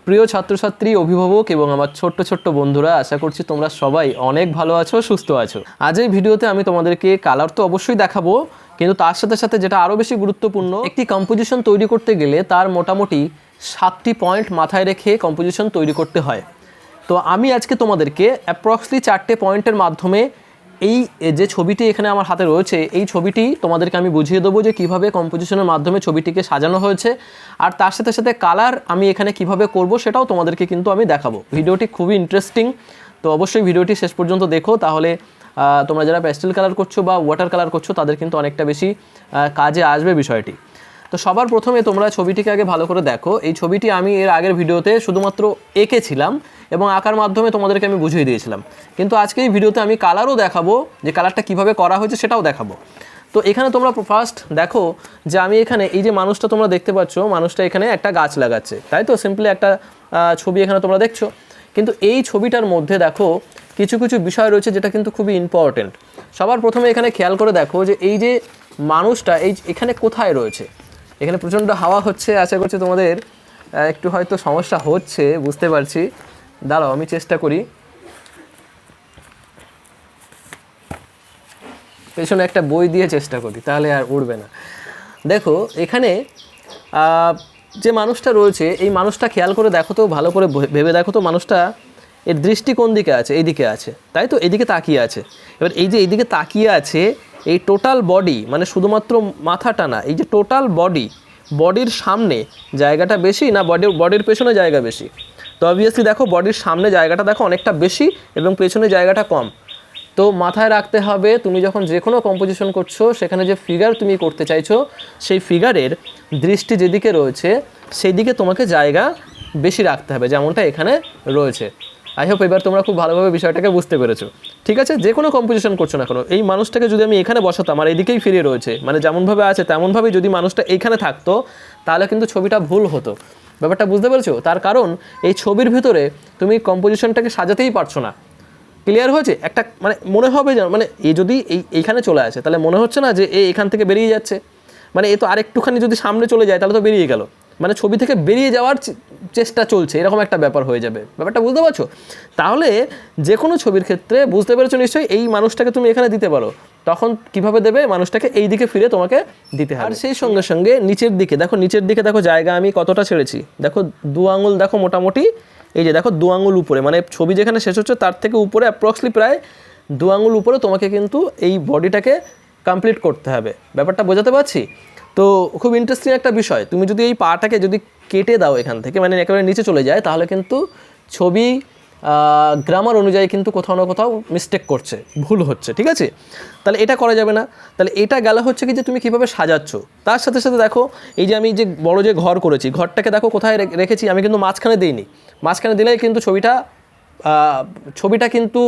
প্রিয় ছাত্রছাত্রী, অভিভাবক এবং আমার ছোট্ট ছোট্ট বন্ধুরা, আশা করছি তোমরা সবাই অনেক ভালো আছো, সুস্থ আছো। আজ এই ভিডিওতে আমি তোমাদেরকে কালার তো অবশ্যই দেখাবো, কিন্তু তার সাথে সাথে যেটা আরও বেশি গুরুত্বপূর্ণ, একটি কম্পোজিশন তৈরি করতে গেলে তার মোটামুটি 7টি পয়েন্ট মাথায় রেখে কম্পোজিশন তৈরি করতে হয়। তো আমি আজকে তোমাদেরকে অ্যাপ্রক্সলি 4টে পয়েন্টের মাধ্যমে এই যে ছবিটি এখানে আমার হাতে রয়েছে, এই ছবিটি তোমাদেরকে আমি বুঝিয়ে দেবো যে কীভাবে কম্পোজিশনের মাধ্যমে ছবিটিকে সাজানো হয়েছে, আর তার সাথে সাথে কালার আমি এখানে কিভাবে করব সেটাও তোমাদেরকে কিন্তু আমি দেখাবো। ভিডিওটি খুবই ইন্টারেস্টিং, তো অবশ্যই ভিডিওটি শেষ পর্যন্ত দেখো, তাহলে তোমরা যারা প্যাস্টেল কালার করছো বা ওয়াটার কালার করছো তাদের কিন্তু অনেকটা বেশি কাজে আসবে বিষয়টি। তো সবার প্রথমে তোমরা ছবিটিকে আগে ভালো করে দেখো। এই ছবিটি আমি এর আগের ভিডিওতে শুধুমাত্র এঁকেছিলাম এবং আঁকার মাধ্যমে তোমাদেরকে আমি বুঝিয়ে দিয়েছিলাম, কিন্তু আজকে এই ভিডিওতে আমি কালারও দেখাবো, যে কালারটা কিভাবে করা হয়েছে সেটাও দেখাবো। তো এখানে তোমরা ফার্স্ট দেখো যে আমি এখানে এই যে মানুষটা তোমরা দেখতে পাচ্ছ, মানুষটা এখানে একটা গাছ লাগাচ্ছে, তাই তো? সিম্পলি একটা ছবি এখানে তোমরা দেখছো, কিন্তু এই ছবিটার মধ্যে দেখো কিছু কিছু বিষয় রয়েছে যেটা কিন্তু খুবই ইম্পর্টেন্ট। সবার প্রথমে এখানে খেয়াল করে দেখো যে এই যে মানুষটা এখানে কোথায় রয়েছে। এখানে প্রচণ্ড হাওয়া হচ্ছে, আশা করছি তোমাদের একটু হয়তো সমস্যা হচ্ছে, বুঝতে পারছি। দাঁড়াও আমি চেষ্টা করি, পেছনে একটা বই দিয়ে চেষ্টা করি, তাহলে আর উড়বে না। দেখো এখানে যে মানুষটা রয়েছে, এই মানুষটা খেয়াল করে দেখো তো, ভালো করে ভেবে দেখো তো, মানুষটা এর দৃষ্টি কোন দিকে আছে? এই দিকে আছে, তাই তো? এইদিকে তাকিয়ে আছে। এবার এই যে এইদিকে তাকিয়ে আছে, এই টোটাল বডি, মানে শুধুমাত্র মাথাটা না, এই যে টোটাল বডির সামনে জায়গাটা বেশি না বডির পেছনে জায়গা বেশি? তো অবভিয়াসলি দেখো বডির সামনে জায়গাটা দেখো অনেকটা বেশি এবং পেছনে জায়গাটা কম। তো মাথায় রাখতে হবে, তুমি যখন যে কোনো কম্পোজিশন করছো সেখানে যে ফিগার তুমি করতে চাইছো, সেই ফিগারের দৃষ্টি যেদিকে রয়েছে সেই দিকে তোমাকে জায়গা বেশি রাখতে হবে, যেমনটা এখানে রয়েছে। আই হোপ এবার তোমরা খুব ভালোভাবে বিষয়টাকে বুঝতে পেরেছো, ঠিক আছে? যে কোনো কম্পোজিশন করছো না কেন, এই মানুষটাকে যদি আমি এখানে বসাতাম আর এইদিকেই ফিরিয়ে রয়েছে, মানে যেমনভাবে আছে তেমনভাবেই যদি মানুষটা এইখানে থাকতো, তাহলে কিন্তু ছবিটা ভুল হতো। ব্যাপারটা বুঝতে পেরেছো? তার কারণ এই ছবির ভিতরে তুমি কম্পোজিশনটাকে সাজাতেই পারছো না। ক্লিয়ার হয়েছে? একটা মানে মনে হবে যেন, মানে এ যদি এইখানে চলে আসে তাহলে মনে হচ্ছে না যে এখান থেকে বেরিয়ে যাচ্ছে, মানে এ তো আরেকটুখানি যদি সামনে চলে যায় তাহলে তো বেরিয়ে গেল, মানে ছবি থেকে বেরিয়ে যাওয়ার চেষ্টা চলছে, এরকম একটা ব্যাপার হয়ে যাবে। ব্যাপারটা বুঝতে পারছো? তাহলে যে কোনো ছবির ক্ষেত্রে বুঝতে পেরেছো নিশ্চয়ই, এই মানুষটাকে তুমি এখানে দিতে পারো, তখন কিভাবে দেবে? মানুষটাকে এই দিকে ফিরে তোমাকে দিতে হবে। আর সেই সঙ্গে সঙ্গে নিচের দিকে দেখো জায়গা আমি কতটা ছেড়েছি, দেখো 2 আঙুল, দেখো মোটামুটি এই যে দেখো 2 আঙুল উপরে, মানে ছবি যেখানে শেষ হচ্ছে তার থেকে উপরে অ্যাপ্রক্সলি প্রায় 2 আঙুল উপরে তোমাকে কিন্তু এই বডিটাকে কমপ্লিট করতে হবে। ব্যাপারটা বোঝাতে পারছি? তো খুব ইন্টারেস্টিং একটা বিষয়। তুমি যদি এই পাটাকে যদি কেটে দাও এখান থেকে, মানে একেবারে নিচে চলে যায়, তাহলে কিন্তু ছবি গ্রামার অনুযায়ী কিন্তু কোথাও না কোথাও মিস্টেক করছে, ভুল হচ্ছে, ঠিক আছে? তাহলে এটা করা যাবে না। তাহলে এটা গেল হচ্ছে কি যে তুমি কীভাবে সাজাচ্ছ। তার সাথে সাথে দেখো এই যে আমি যে বড় যে ঘর করেছি, ঘরটাকে দেখো কোথায় রেখেছি, আমি কিন্তু মাঝখানে দিইনি। মাঝখানে দিলেই কিন্তু ছবিটা কিন্তু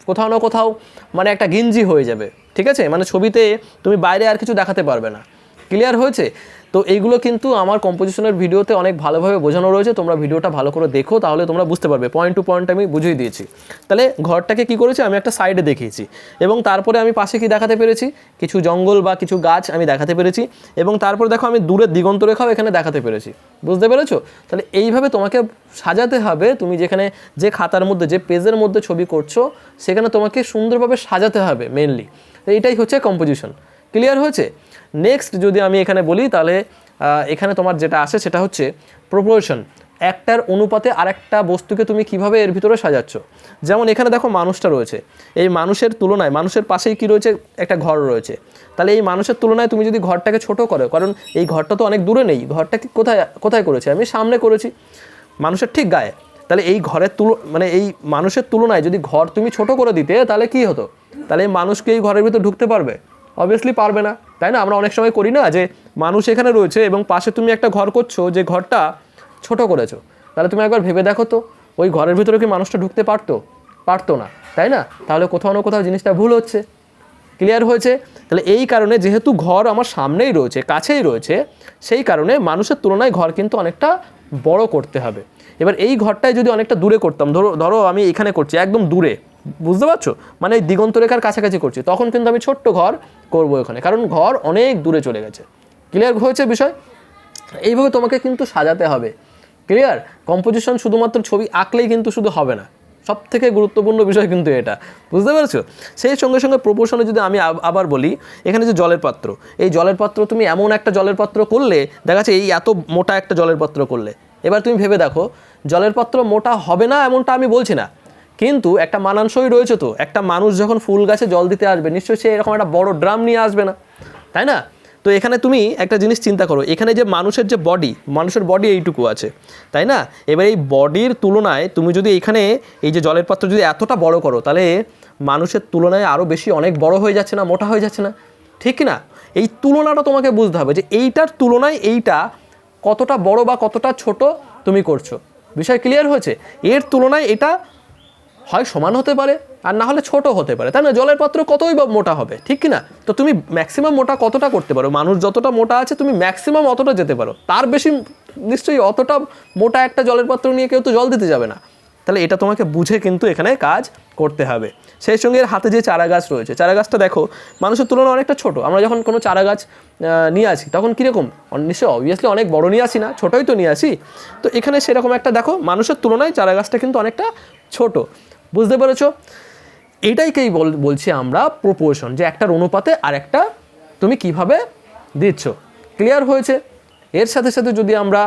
কোথাও না কোথাও মানে একটা গিঞ্জি হয়ে যাবে, ঠিক আছে? মানে ছবিতে তুমি বাইরে আর কিছু দেখাতে পারবে না। ক্লিয়ার হয়েছে? তো এইগুলো কিন্তু আমার কম্পোজিশনের ভিডিওতে অনেক ভালোভাবে বোঝানো রয়েছে, তোমরা ভিডিওটা ভালো করে দেখো, তাহলে তোমরা বুঝতে পারবে। পয়েন্ট টু পয়েন্ট আমি বুঝিয়ে দিয়েছি। তাহলে ঘরটাকে কি করেছি, আমি একটা সাইডে দেখিয়েছি, এবং তারপরে আমি পাশে কি দেখাতে পেরেছি, কিছু জঙ্গল বা কিছু গাছ আমি দেখাতে পেরেছি, এবং তারপরে দেখো আমি দূরের দিগন্ত রেখাও এখানে দেখাতে পেরেছি। বুঝতে পেরেছো? তাহলে এইভাবে তোমাকে সাজাতে হবে। তুমি যেখানে যে খাতার মধ্যে, যে পেজের মধ্যে ছবি করছো, সেখানে তোমাকে সুন্দরভাবে সাজাতে হবে মেনলি। তো এটাই হচ্ছে কম্পোজিশন। ক্লিয়ার হয়েছে? নেক্সট যদি আমি এখানে বলি, তাহলে এখানে তোমার যেটা আসে সেটা হচ্ছে প্রপোর্শন। একটার অনুপাতে আরেকটা বস্তুকে তুমি কিভাবে এর ভিতরে সাজাচ্ছ। যেমন এখানে দেখো মানুষটা রয়েছে, এই মানুষের তুলনায়, মানুষের পাশেই কি রয়েছে, একটা ঘর রয়েছে। তাহলে এই মানুষের তুলনায় তুমি যদি ঘরটাকে ছোট করো, কারণ এই ঘরটা তো অনেক দূরে নেই, ঘরটাকে কোথায় করেছি, আমি সামনে করেছি, মানুষের ঠিক গায়ে। তাহলে এই ঘরের মানে এই মানুষের তুলনায় যদি ঘর তুমি ছোট করে দিতে, তাহলে কি হতো? তাহলে এই মানুষকে এই ঘরের ভিতরে ঢুকতে পারবে? অবভিয়াসলি পারবে না, তাই না? আমরা অনেক সময় করি না, যে মানুষ এখানে রয়েছে এবং পাশে তুমি একটা ঘর করছো, যে ঘরটা ছোট করেছো। তাহলে তুমি একবার ভেবে দেখো তো, ওই ঘরের ভিতরে কি মানুষটা ঢুকতে পারতো না, তাই না? তাহলে কোথাও না কোথাও জিনিসটা ভুল হচ্ছে। ক্লিয়ার হয়েছে? তাহলে এই কারণে, যেহেতু ঘর আমার সামনেই রয়েছে, কাছেই রয়েছে, সেই কারণে মানুষের তুলনায় ঘর কিন্তু অনেকটা বড় করতে হবে। এবার এই ঘরটায় যদি অনেকটা দূরে করতাম, ধরো আমি এখানে করছি একদম দূরে, বুঝতে পারছো? মানে এই দিগন্ত রেখার কাছাকাছি করছি, তখন কিন্তু আমি ছোট্ট ঘর করবো এখানে, কারণ ঘর অনেক দূরে চলে গেছে। ক্লিয়ার হয়েছে বিষয়? এইভাবে তোমাকে কিন্তু সাজাতে হবে। ক্লিয়ার? কম্পোজিশন শুধুমাত্র ছবি আঁকলেই কিন্তু শুধু হবে না, সব থেকে গুরুত্বপূর্ণ বিষয় কিন্তু এটা, বুঝতে পেরেছো? সেই সঙ্গে সঙ্গে প্রপোর্শনে যদি আমি আবার বলি, এখানে যে জলের পাত্র, এই জলের পাত্র তুমি এমন একটা জলের পাত্র করলে, দেখা যাচ্ছে এই এত মোটা একটা জলের পাত্র করলে, এবার তুমি ভেবে দেখো জলের পাত্র মোটা হবে না এমনটা আমি বলছি না, কিন্তু একটা মানানসই রয়েছে। তো একটা মানুষ যখন ফুল গাছে জল দিতে আসবে, নিশ্চয়ই সে এরকম একটা বড় ড্রাম নিয়ে আসবে না, তাই না? তো এখানে তুমি একটা জিনিস চিন্তা করো, এখানে যে মানুষের যে মানুষের বডি এইটুকু আছে, তাই না? এবার এই বডির তুলনায় তুমি যদি এখানে এই যে জলের পাত্র যদি এতটা বড় করো, তাহলে মানুষের তুলনায় আরও বেশি অনেক বড় হয়ে যাচ্ছে না, মোটা হয়ে যাচ্ছে না, ঠিক না? এই তুলনাটা তোমাকে বুঝতে হবে যে এইটার তুলনায় এইটা কতটা বড় বা কতটা ছোট তুমি করছো। বিষয় ক্লিয়ার হয়েছে? এর তুলনায় এটা হয় সমান হতে পারে আর না হলে ছোট হতে পারে, তাই না? জলের পাত্র কতই বা মোটা হবে, ঠিক কি না? তো তুমি ম্যাক্সিমাম মোটা কতটা করতে পারো? মানুষ যতটা মোটা আছে তুমি ম্যাক্সিমাম অতটা যেতে পারো, তার বেশি নিশ্চয়ই অতটা মোটা একটা জলের পাত্র নিয়ে কেউ তো জল দিতে যাবে না। তাহলে এটা তোমাকে বুঝে কিন্তু এখানে কাজ করতে হবে। সেই সঙ্গে এর হাতে যে চারা গাছ রয়েছে, চারা গাছটা দেখো মানুষের তুলনায় অনেকটা ছোট। আমরা যখন কোনো চারা গাছ নিয়ে আসি তখন কীরকম, নিশ্চয়ই অবভিয়াসলি অনেক বড় নিয়ে আসি না, ছোটোই তো নিয়ে আসি। তো এখানে সেরকম একটা দেখো মানুষের তুলনায় চারা গাছটা কিন্তু অনেকটা ছোট, বুঝতে পেরেছো? এইটাইকেই বলছি আমরা প্রপোর্শন, যে একটার অনুপাতে আর একটা তুমি কিভাবে দিচ্ছ। ক্লিয়ার হয়েছে? এর সাথে সাথে যদি আমরা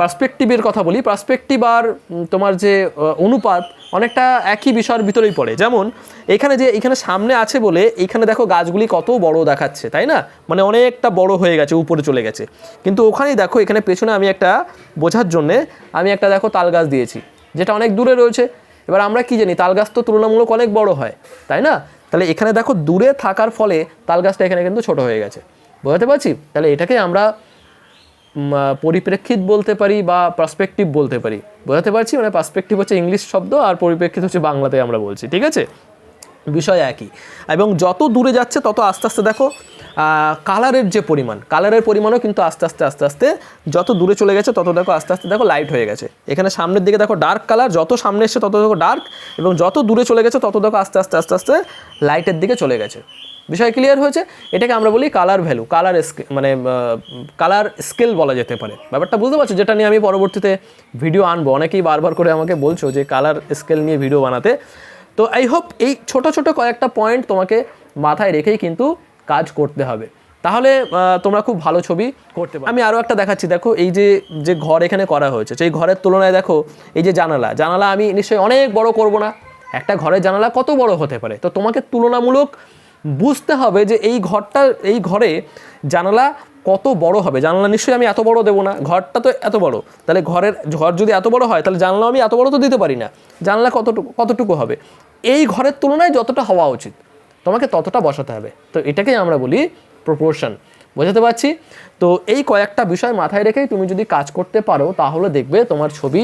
পার্সপেক্টিভের কথা বলি, পার্সপেক্টিভ আর তোমার যে অনুপাত অনেকটা একই বিষয়ের ভিতরেই পড়ে। যেমন এখানে সামনে আছে বলে এইখানে দেখো গাছগুলি কত বড় দেখাচ্ছে, তাই না? মানে অনেকটা বড় হয়ে গেছে, উপরে চলে গেছে। কিন্তু ওখানেই দেখো এখানে পেছনে আমি একটা বোঝার জন্যে আমি একটা দেখো তাল গাছ দিয়েছি, যেটা অনেক দূরে রয়েছে। এবার আমরা কি জানি তাল গাছ তো তুলনামূলক অনেক বড় হয়, তাই না? তাহলে এখানে দেখো দূরে থাকার ফলে তাল গাছটা এখানে কিন্তু ছোট হয়ে গেছে, বোঝাতে পারছি? তাহলে এটাকে আমরা পরিপ্রেক্ষিত বলতে পারি বা পার্সপেক্টিভ বলতে পারি, বোঝাতে পারছি? মানে পার্সপেক্টিভ হচ্ছে ইংলিশ শব্দ আর পরিপ্রেক্ষিত হচ্ছে বাংলাতে আমরা বলছি, ঠিক আছে? বিষয় একই। এবং যত দূরে যাচ্ছে তত আস্তে আস্তে দেখো কালারের যে কালারের পরিমাণও কিন্তু আস্তে আস্তে যত দূরে চলে গেছে তত দেখো আস্তে আস্তে দেখো লাইট হয়ে গেছে। এখানে সামনের দিকে দেখো ডার্ক কালার, যত সামনে এসছে তত দেখো ডার্ক, এবং যত দূরে চলে গেছে তত দেখো আস্তে আস্তে লাইটের দিকে চলে গেছে। বিষয় ক্লিয়ার হয়েছে? এটাকে আমরা বলি কালার ভ্যালু, কালার মানে কালার স্কেল বলা যেতে পারে। ব্যাপারটা বুঝতে পারছো? যেটা নিয়ে আমি পরবর্তীতে ভিডিও আনবো। অনেকেই বারবার করে আমাকে বলছো যে কালার স্কেল নিয়ে ভিডিও বানাতে। তো আই হোপ এই ছোট ছোট কয়েকটা পয়েন্ট তোমাকে মাথায় রেখেই কিন্তু কাজ করতে হবে, তাহলে তোমরা খুব ভালো ছবি করতে পারবে। আমি আরও একটা দেখাচ্ছি, দেখো এই যে ঘর এখানে করা হয়েছে, সেই ঘরের তুলনায় দেখো এই যে জানালা আমি নিশ্চয়ই অনেক বড় করব না, একটা ঘরের জানালা কত বড় হতে পারে। তো তোমাকে তুলনামূলক বুঝতে হবে যে এই ঘরে জানালা কত বড় হবে। জানালা নিশ্চয়ই আমি এত বড় দেবো না, ঘরটা তো এত বড়, তাহলে ঘর যদি এত বড় হয় তাহলে জানলাও আমি এত বড় তো দিতে পারি না। জানলা কতটুকু হবে, এই ঘরের তুলনায় যতটা হওয়া উচিত তোমাকে ততটা বসাতে হবে। তো এটাকেই আমরা বলি প্রপোর্শন, বোঝাতে পারছি? তো এই কয়েকটা বিষয় মাথায় রেখেই তুমি যদি কাজ করতে পারো তাহলে দেখবে তোমার ছবি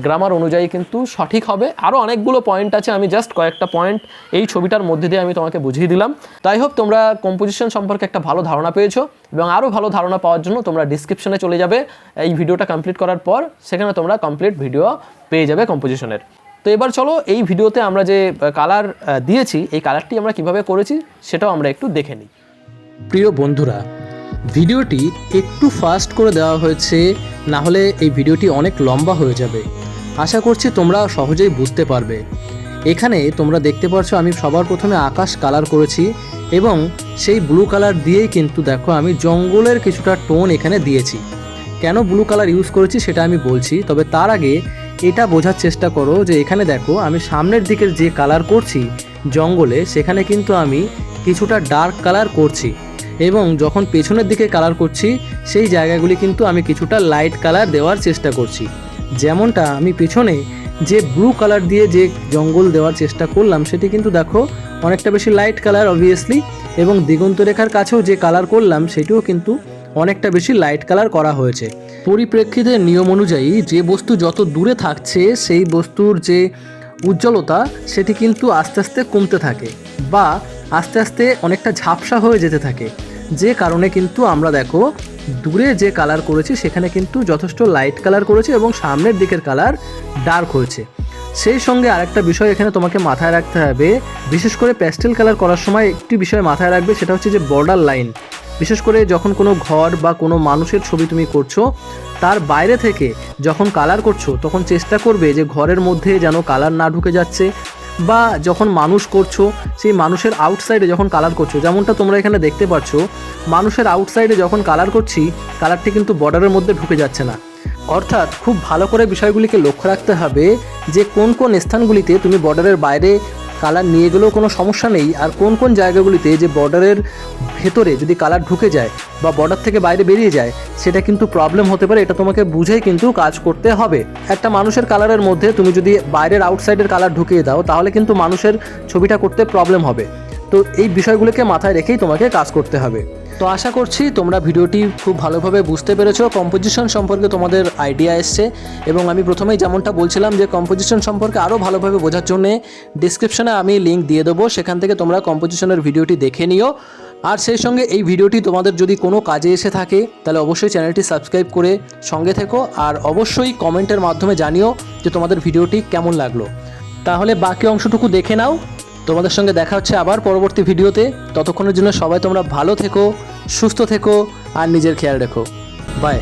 গ্রামার অনুযায়ী কিন্তু সঠিক হবে। আরও অনেকগুলো পয়েন্ট আছে, আমি জাস্ট কয়েকটা পয়েন্ট এই ছবিটার মধ্যে দিয়ে আমি তোমাকে বুঝিয়ে দিলাম। তাই হোপ তোমরা কম্পোজিশন সম্পর্কে একটা ভালো ধারণা পেয়েছো, এবং আরও ভালো ধারণা পাওয়ার জন্য তোমরা ডিসক্রিপশনে চলে যাবে এই ভিডিওটা কমপ্লিট করার পর, সেখানে তোমরা কমপ্লিট ভিডিও পেয়ে যাবে কম্পোজিশনের। তো এবার চলো এই ভিডিওতে আমরা যে কালার দিয়েছি এই কালারটি আমরা কিভাবে করেছি সেটাও আমরা একটু দেখে নিই। প্রিয় বন্ধুরা, ভিডিওটি একটু ফাস্ট করে দেওয়া হয়েছে, না হলে এই ভিডিওটি অনেক লম্বা হয়ে যাবে। আশা করছি তোমরা সহজেই বুঝতে পারবে। এখানে তোমরা দেখতে পাচ্ছ আমি সবার প্রথমে আকাশ কালার করেছি, এবং সেই ব্লু কালার দিয়েই কিন্তু দেখো আমি জঙ্গলের কিছুটা টোন এখানে দিয়েছি। কেন ব্লু কালার ইউজ করেছি সেটা আমি বলছি, তবে তার আগে এটা বোঝার চেষ্টা করো যে এখানে দেখো আমি সামনের দিকের যে কালার করছি জঙ্গলে, সেখানে কিন্তু আমি কিছুটা ডার্ক কালার করছি, এবং যখন পেছনের দিকে কালার করছি সেই জায়গাগুলি কিন্তু আমি কিছুটা লাইট কালার দেওয়ার চেষ্টা করছি। যেমনটা আমি পেছনে যে ব্লু কালার দিয়ে যে জঙ্গল দেওয়ার চেষ্টা করলাম সেটি কিন্তু দেখো অনেকটা বেশি লাইট কালার অবভিয়াসলি, এবং দিগন্ত রেখার কাছেও যে কালার করলাম সেটিও কিন্তু অনেকটা বেশি লাইট কালার করা হয়েছে। পরিপ্রেক্ষিতের নিয়ম অনুযায়ী যে বস্তু যত দূরে থাকছে সেই বস্তুর যে উজ্জ্বলতা সেটি কিন্তু আস্তে আস্তে কমতে থাকে বা আস্তে আস্তে অনেকটা ঝাপসা হয়ে যেতে থাকে, যে কারণে কিন্তু আমরা দেখো দূরে যে কালার করেছি সেখানে কিন্তু যথেষ্ট লাইট কালার করেছি এবং সামনের দিকের কালার ডার্ক হয়েছে। সেই সঙ্গে আরেকটা বিষয় এখানে তোমাকে মাথায় রাখতে হবে, বিশেষ করে প্যাস্টেল কালার করার সময় একটি বিষয় মাথায় রাখবে, সেটা হচ্ছে যে বর্ডার লাইন। বিশেষ করে যখন কোনো ঘর বা কোনো মানুষের ছবি তুমি করছো, তার বাইরে থেকে যখন কালার করছো তখন চেষ্টা করবে যে ঘরের মধ্যে যেন কালার না ঢুকে যাচ্ছে, বা যখন মানুষ করছো সেই মানুষের আউটসাইডে যখন কালার করছো, যেমনটা তোমরা এখানে দেখতে পাচ্ছ, মানুষের আউটসাইডে যখন কালার করছি কালারটি কিন্তু বর্ডারের মধ্যে ঢুকে যাচ্ছে না। অর্থাৎ খুব ভালো করে বিষয়গুলিকে লক্ষ্য রাখতে হবে যে কোন কোন স্থানগুলিতে তুমি বর্ডারের বাইরে কালার নিয়ে গেলেও কোনো সমস্যা নেই, আর কোন কোন জায়গাগুলিতে যে বর্ডারের ভেতরে যদি কালার ঢুকে যায় বা বর্ডার থেকে বাইরে বেরিয়ে যায় সেটা কিন্তু প্রবলেম হতে পারে। এটা তোমাকে বুঝেই কিন্তু কাজ করতে হবে। একটা মানুষের কালারের মধ্যে তুমি যদি বাইরের আউটসাইডের কালার ঢুকিয়ে দাও তাহলে কিন্তু মানুষের ছবিটা করতে প্রবলেম হবে। তো এই বিষয়গুলোকে মাথায় রেখেই তোমাকে কাজ করতে হবে। তো আশা করছি তোমরা ভিডিওটি খুব ভালোভাবে বুঝতে পেরেছো, কম্পোজিশন সম্পর্কে তোমাদের আইডিয়া এসছে। এবং আমি প্রথমেই যেমনটা বলছিলাম যে কম্পোজিশন সম্পর্কে আরও ভালোভাবে বোঝার জন্যে ডিসক্রিপশনে আমি লিঙ্ক দিয়ে দেবো, সেখান থেকে তোমরা কম্পোজিশনের ভিডিওটি দেখে নিও। আর সেই সঙ্গে এই ভিডিওটি তোমাদের যদি কোনো কাজে এসে থাকে তাহলে অবশ্যই চ্যানেলটি সাবস্ক্রাইব করে সঙ্গে থেকো, আর অবশ্যই কমেন্টের মাধ্যমে জানিও যে তোমাদের ভিডিওটি কেমন লাগলো। তাহলে বাকি অংশটুকু দেখে নাও। তোমাদের সঙ্গে দেখা হচ্ছে আবার পরবর্তী ভিডিওতে। ততক্ষণের জন্য সবাই তোমরা ভালো থেকো, সুস্থ থেকো আর নিজের খেয়াল রেখো। বাই।